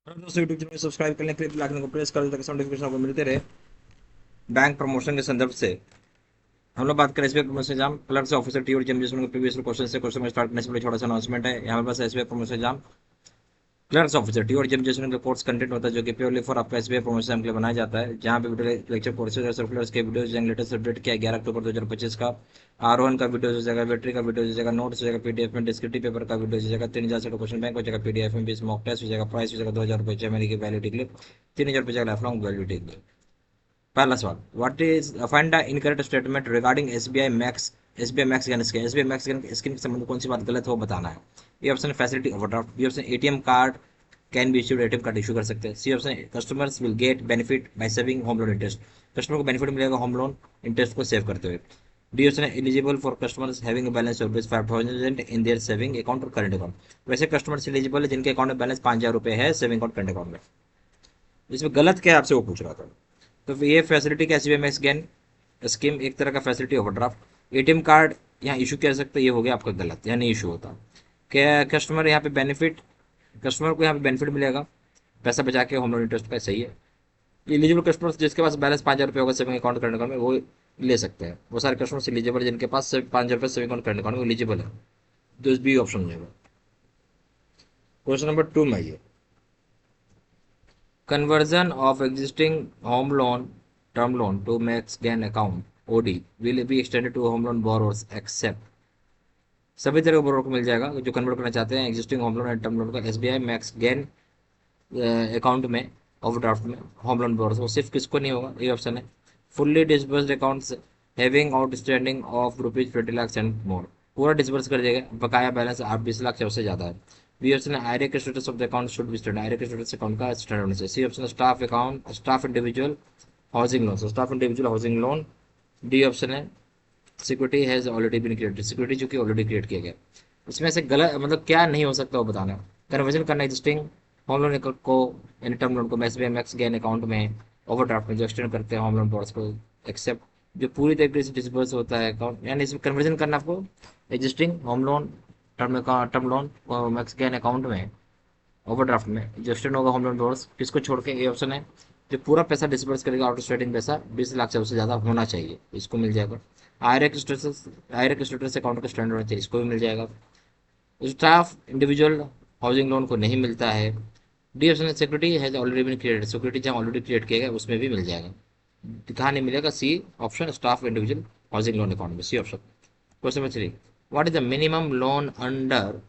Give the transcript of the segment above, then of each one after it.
और दोस्तों YouTube channel subscribe करने के लिए बेल आइकन को प्रेस कर दें ताकि नोटिफिकेशन आपको मिलते रहे। बैंक प्रमोशन के संदर्भ से हम लोग बात करें SBI promotion exam clerk officer टी और जेम जिसमें प्रीवियस क्वेश्चन से क्वेश्चन में स्टार्ट करने से पहले छोटा सा अनाउंसमेंट है। यहाँ पास SBI promotion exam clerks officer टी और जेम जिसमें का कोर्स कंटेंट होता है जो कि प्योरली फॉर आपका एसबीआई प्रमोशन के लिए बनाया जाता है, जहाँ पे वीडियो लेक्चर कोर्सेज और सर्कुलर्स के वीडियोज लेटेस्ट अपडेट किया 11 अक्टूबर 2025 का। आरोहन का वीडियो हो जाएगा, बैटरी का वीडियो हो जाएगा, नोट्स हो जाएगा, पीडीएफ में डिस्क्रिप्टिव पेपर का वीडियो हो जाएगा, 3000 से क्वेश्चन बैंक हो जाएगा, पीडीएफ में 20 मॉक टेस्ट हो जाएगा, प्राइस हो जाएगा 2000 रुपये महीने की वैलिडिटी के लिए, 3000 रुपये जाएगा लाइफ लॉन्ग वैलिडिटी के लिए। पहला सवाल, what is find the incorrect statement regarding SBI max. SBI max यानी स्कीम, एसबीआई मैक्स स्कीम के संबंध में कौन सी बात गलत है वो बताना है। ये option facility overdraft, B option ATM card can be issued, ATM card issue कर सकते हैं, C option customers will get benefit by saving home loan interest, customer को बेनिफिट मिलेगा होम लोन इंटरेस्ट को सेव करते हुए, D option eligible for customers having a balance of 5000 in their saving account और current account. वैसे customers eligible है जिनके account में बैलेंस 5000 रुपये है सेविंग अकाउंट करंट अकाउंट में। इसमें गलत क्या है आपसे वो पूछ रहा था। तो फिर ये फैसिलिटी का एसबीआई मैक्स गेन स्कीम एक तरह का फैसिलिटी ओवरड्राफ्ट। एटीएम कार्ड यहाँ इशू कर सकते, ये हो गया आपका गलत, यहाँ नहीं इशू होता। क्या कस्टमर यहाँ पे बेनिफिट, कस्टमर को यहाँ पे बेनिफिट मिलेगा पैसा बचा के होम लोन इंटरेस्ट का, सही है। एलिजिबल कस्टमर्स जिसके पास बैलेंस 5000 रुपये होगा सेविंग अकाउंट करंट अकाउंट में वो ले सकते हैं, वो सारे कस्टमर्स एलिजिबल जिनके पास 5000 रुपये सेविंग अकाउंट करंट अकाउंट में एलिजिबल है, तो इस बी ऑप्शन हो जाएगा। क्वेश्चन नंबर 2 में आइए, conversion of existing home loan term loan to max gain account OD will be extended to home loan borrowers except। सभी तरह के बोरोवर को मिल जाएगा जो कन्वर्ट करना चाहते हैं existing home loan and term loan का एसबीआई मैक्स गेन अकाउंट में ओवरड्राफ्ट में होम लोन बोरोवर्स, वो सिर्फ किसको नहीं होगा, ये ऑप्शन है fully disbursed accounts having outstanding of ₹20 lakh and more, पूरा डिसबर्स कर देगा, बकाया बैलेंस आप 20 लाख से उससे ज़्यादा है। बी ऑप्शन है IRAC status of the account should be standard, IRAC status account का स्टैंडर्ड होना चाहिए। सी ऑप्शन है staff account staff individual housing loan, staff individual housing loan. D option है security has already been created, security जो कि already create किया गया। इसमें से गलत मतलब क्या नहीं हो सकता वो बताना। कन्वर्जन करना एग्जिस्टिंग होम लोन को यानी टर्म लोन को एसबीआई मैक्स गेन अकाउंट में ओवरड्राफ्ट में जो एक्सटेंड करते हैं होम लोन बोर्ड्स को एक्सेप्ट जो पूरी तरीके से डिसबर्स होता है अकाउंट, यानी इसमें कन्वर्जन करना आपको existing home loan term loan max gain account में ओवरड्राफ्ट में जो एक्सटेंड होगा होम लोन बोर्ड्स किसको छोड़ के, ये ऑप्शन है जो पूरा पैसा डिसबर्स करेगा आउटस्टैंडिंग पैसा 20 लाख से उससे ज़्यादा होना चाहिए, इसको मिल जाएगा। आयरक स्टेटस अकाउंट का स्टैंडर्ड होना चाहिए, इसको भी मिल जाएगा। स्टाफ इंडिविजुअल हाउसिंग लोन को नहीं मिलता है। D option security has already been created, security जहाँ ऑलरेडी क्रिएट किया गया उसमें भी मिल जाएगा। कहाँ नहीं मिलेगा, C option staff individual housing loan account में, C option. Question number 3, what is the minimum loan under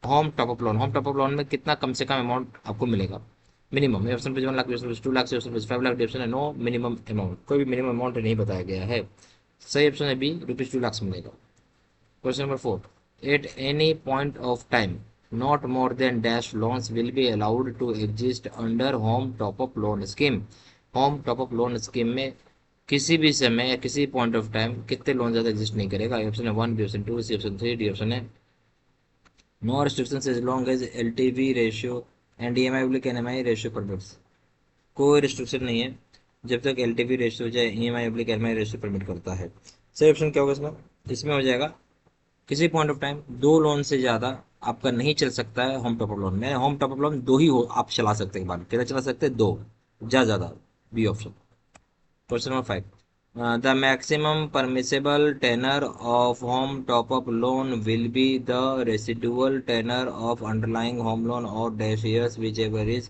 home top up loan, home top up loan में कितना कम से कम अमाउंट आपको मिलेगा मिनिमम, ऑप्शन पे 1 लाख, ऑप्शन 2 लाख से ऑप्शन 5 लाख, ऑप्शन है नो मिनिमम अमाउंट, कोई भी मिनिमम अमाउंट नहीं बताया गया है। सही ऑप्शन है बी ₹2 लाख मिलेगा। Question number 4, at any point of time not more than dash loans will be allowed to exist under home top up loan scheme, home top up loan scheme में किसी भी समय या किसी पॉइंट ऑफ टाइम कितने loan ज़्यादा exist नहीं करेगा, ऑप्शन है 1, B option 2, C option 3, D option है no restrictions as long as LTV ratio and EMI oblique NMI ratio permits, कोई रिस्ट्रिक्शन नहीं है जब तक LTV रेशियो चाहे EMI oblique NMI ratio permit करता है। सही ऑप्शन क्या होगा इसमें, इसमें हो जाएगा किसी पॉइंट ऑफ टाइम 2 लोन से ज़्यादा आपका नहीं चल सकता है होम टॉपअप लोन में, होम टॉपअप लोन 2 ही हो आप चला सकते हैं, बाद कितना चला सकते हैं 2, ज़्यादा, B option. Question number 5, the maximum permissible tenor of home top-up loan will be the residual tenor of underlying home loan or dash years whichever is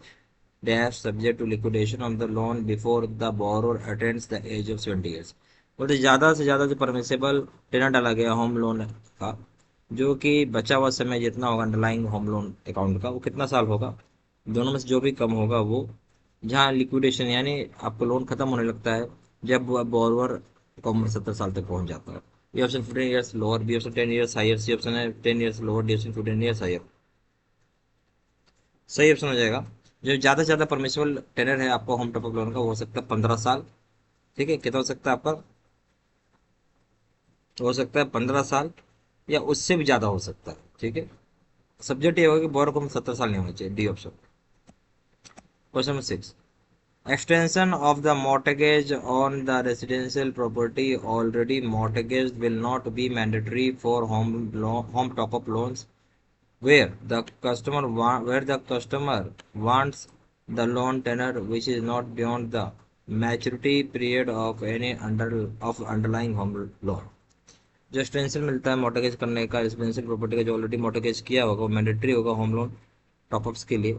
dash subject to liquidation of the loan before the borrower attains the age of 70 years। बोलते ज़्यादा से ज़्यादा जो permissible tenor डाला गया home loan का, जो कि बचा हुआ समय जितना होगा अंडरलाइंग होम लोन अकाउंट का वो कितना साल होगा, दोनों में से जो भी कम होगा वो, जहाँ लिक्विडेशन यानी आपको लोन खत्म होने लगता है जब बोरोवर का उम्र 70 साल तक पहुंच जाता है। ये option 15 years lower, B option 10 years higher, C option है 10 years lower, D option 15 years higher. सही ऑप्शन हो जाएगा जो ज़्यादा से ज़्यादा परमिसिबल टेनर है आपका होम टॉपअप लोन का वो हो सकता है 15 साल। ठीक है, कितना हो सकता है आपका, हो सकता है 15 साल या उससे भी ज़्यादा हो सकता है। ठीक है, सब्जेक्ट ये होगा कि बोरो को 70 साल नहीं होना चाहिए, D option. Question number 6, extension of the mortgage on the residential property already mortgaged will not be mandatory for home top-up loans where the customer wants the loan tenor which is not beyond the maturity period of any underlying home loan. जो extension मिलता है मोटरगेज करने का residential property का, जो already मोटरगेज किया होगा वो मैंडेटरी होगा होम लोन टॉपअप्स के लिए,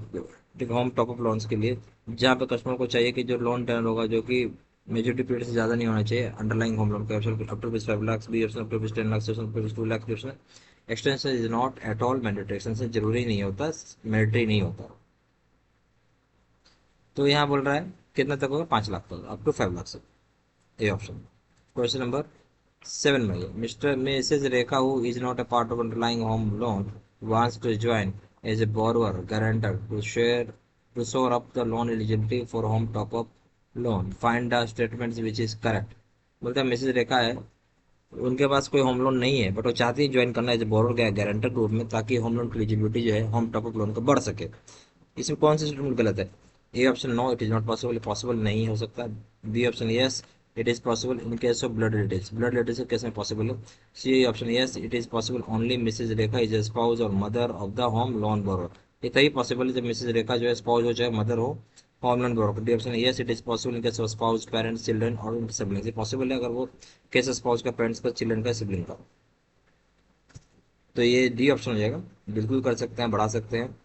ठीक, होम टॉपअप लोन्स के लिए, जहाँ पे कस्टमर को चाहिए कि जो लोन टेनर होगा जो कि मेजोरिटी पीरियड से ज़्यादा नहीं होना चाहिए अंडरलाइंग होम लोन का, option up to 5 lakh, B option up to 10 lakh, C option up to 2 lakh, option extension is not at all mandatory, extension जरूरी नहीं होता, मैंडेटरी नहीं होता। तो यहाँ बोल रहा है कितना तक होगा, 5 लाख तक, अप टू 5 लाख तक, ए ऑप्शन। क्वेश्चन नंबर 7 में mister missus Rekha who is not a part of underlying home loan wants to join as a borrower guarantor to shore up the loan eligibility for home top up loan, find the statements which is correct। बोलता है Mrs रेखा है, उनके पास कोई home loan नहीं है but वो चाहती है ज्वाइन करना as a borrower guarantor group में, ताकि होम लोन की एलिजिबिलिटी जो है होम टॉप अप लोन का बढ़ सके। इसमें कौन सा स्टेटमेंट गलत है? A option no it is not possible, possible नहीं हो सकता। B option yes it is possible in case of blood relatives, blood relatives के केस में पॉसिबल है। C option yes it is possible only Mrs Rekha is a spouse और mother of the home loan borrower, ये तभी possible है जब Mrs रेखा जो है स्पाउस हो चाहे मदर हो home loan borrower. D option yes it is possible in case of spouse parents children और उनके सिबलिंग्स, पॉसिबल है अगर वो केस स्पाउस का, पेरेंट्स का, चिल्ड्रन का, सिबलिंग का। तो ये डी ऑप्शन हो जाएगा, बिल्कुल कर सकते हैं, बढ़ा सकते हैं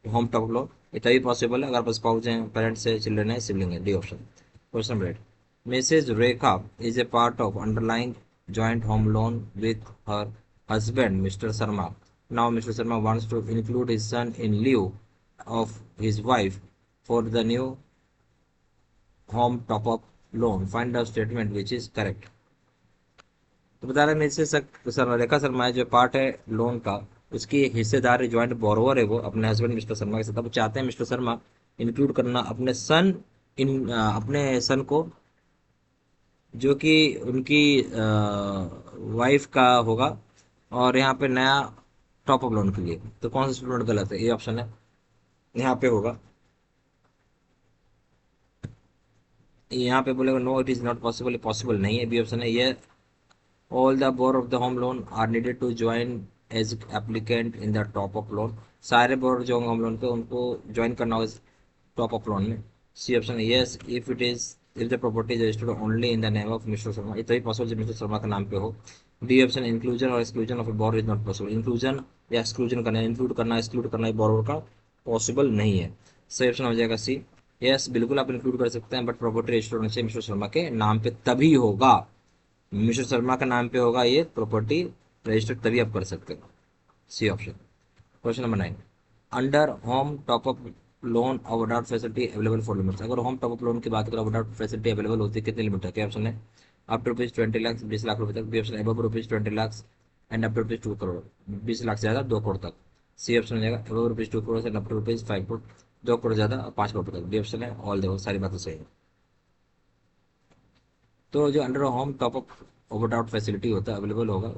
होम टॉप लोन, ये तभी पॉसिबल है अगर आपके स्पाउस हैं, पेरेंट्स है, चिल्ड्रन है, सिबलिंग है, D option. Question number 8, missus Rekha is a part of underlying joint home loan with her husband mister Sharma, now mister Sharma wants to include his son in lieu of his wife for the new home top up loan, find the statement which is correct. तो बता रहे हैं sir Rekha Sharma है जो part है loan का, उसकी एक हिस्सेदार ज्वाइंट बोरोवर है वो अपने हस्बैंड मिस्टर शर्मा के साथ। अब चाहते हैं मिस्टर शर्मा इंक्लूड करना अपने सन अपने सन को, जो कि उनकी वाइफ का होगा, और यहाँ पे नया टॉप अप लोन के लिए। तो कौन सा स्टेटमेंट गलत है? ये ऑप्शन है यहाँ पे होगा, यहाँ पे बोलेगा no it is not possible, possible नहीं है। बी ऑप्शन है ये all the borrower of the home loan are needed to join as applicant in the top up loan, सारे borrower जो होंगे होम लोन पे उनको ज्वाइन करना होगा टॉप अप लोन में। C option yes if it is if the property is registered only in the name of mister Sharma, ये तभी पॉसिबल जब मिस्टर शर्मा का नाम पे हो। डी ऑप्शन इंक्लूजन और exclusion of A borrower is not possible, inclusion या एक्सक्लूजन करना, इंक्लूड करना एक्सक्लूड करना बोरोवर का पॉसिबल नहीं है। सही ऑप्शन हो जाएगा सी, यस बिल्कुल आप इंक्लूड कर सकते हैं बट प्रॉपर्टी रजिस्टर्ड होना चाहिए मिस्टर शर्मा के नाम पे तभी होगा, मिस्टर शर्मा का नाम पे होगा ये प्रॉपर्टी रजिस्टर्ड, तभी आप कर सकते हो। C option. Question number 9, under home top up loan overdraft facility available for limits, अगर होम टॉपअप लोन की बात करें ओवरड्राफ्ट फैसिलिटी अवेलेबल होती है, कितनी लिमिट है? क्या ऑप्शन है? Up to rupees 20 lakh, 20 lakh रुपए तक। B option above rupees 20 lakh and up to rupees 2 crore, 20 lakh से ज़्यादा 2 करोड़ तक। सी ऑप्शन हो जाएगा above rupees 2 crore and up to rupees 5 crore, 2 crore ज़्यादा 5 करोड़ तक। डी ऑप्शन है ऑल, देखो सारी बातें सही है। तो जो under home top up overdraft facility होता है अवेलेबल होगा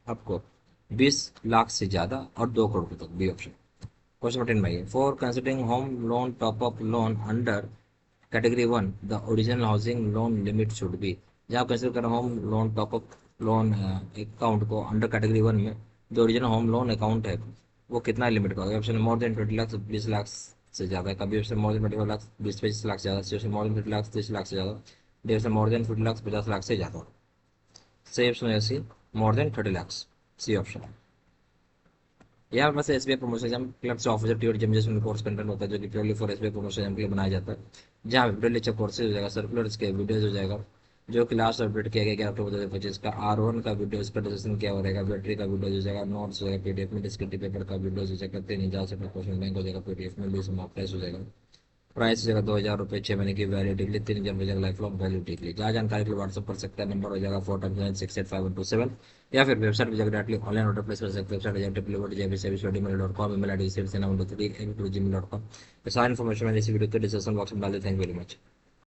आपको 20 लाख से ज़्यादा और 2 करोड़ तक। B option. क्वेश्चन नंबर 10 भाई, for considering home loan top up loan under category 1 the original housing loan limit should be, जहाँ कंसिडर करें home loan top up loan account को अंडर कैटेगरी 1 में, जो ओरिजिनल होम लोन अकाउंट है वो कितना limit का होगा? Option more than 20 lakh, 20 lakh से ज़्यादा का। B option more than 25 lakh, 20-25 lakh से ज़्यादा। C option more than 50 lakh, 30 lakh से ज़्यादा। D option more than 50 lakh, 50 lakh से ज़्यादा। सही ऑप्शन है C, more than 30 lakh. C option. यहाँ पर S B I promotion exam क्लब से ऑफिसर टी और जम कोर्स कंटेंट होता है जो कि purely for S B I promotion exam के लिए बनाया जाता है, जहाँ पे लेक्चर कोर्सेज हो जाएगा, सर्कुलर्स के वीडियोज हो जाएगा, जो कि लास्ट अपडेट किया गया 11 अक्टूबर 2025 का। R1 का वीडियो इस पर डिस्कशन किया हो रहेगा, बैटरी का वीडियो हो जाएगा, नोट्स हो जाएगा पीडीएफ में, डिस्क्रिप्टिव पेपर का वीडियो हो जाएगा, 3,000 से क्वेश्चन बैंक हो जाएगा पीडीएफ में, 20 मॉक टेस्ट हो जाएगा। प्राइस हो जाएगा 2,000 रुपये, 6 महीने की वैलिडिटी के लिए, 3,000 हो जाएगा लाइफ लॉन्ग वैलिडिटी के लिए। जहाँ जानकारी के लिए व्हाट्सअप कर सकते हैं, नंबर हो जाएगा 499685127, या फिर वेबसाइट पर जाकर डायरेक्टली ऑनलाइन ऑर्डर प्लेस कर सकते हैं। वेबसाइट है www.jbservice.gmail.com, email ID service@gmail.com। सारी इन्फॉर्मेशन मैंने इसी वीडियो के डिस्क्रिप्शन बॉक्स में डाल देते हैं। Thank you very much.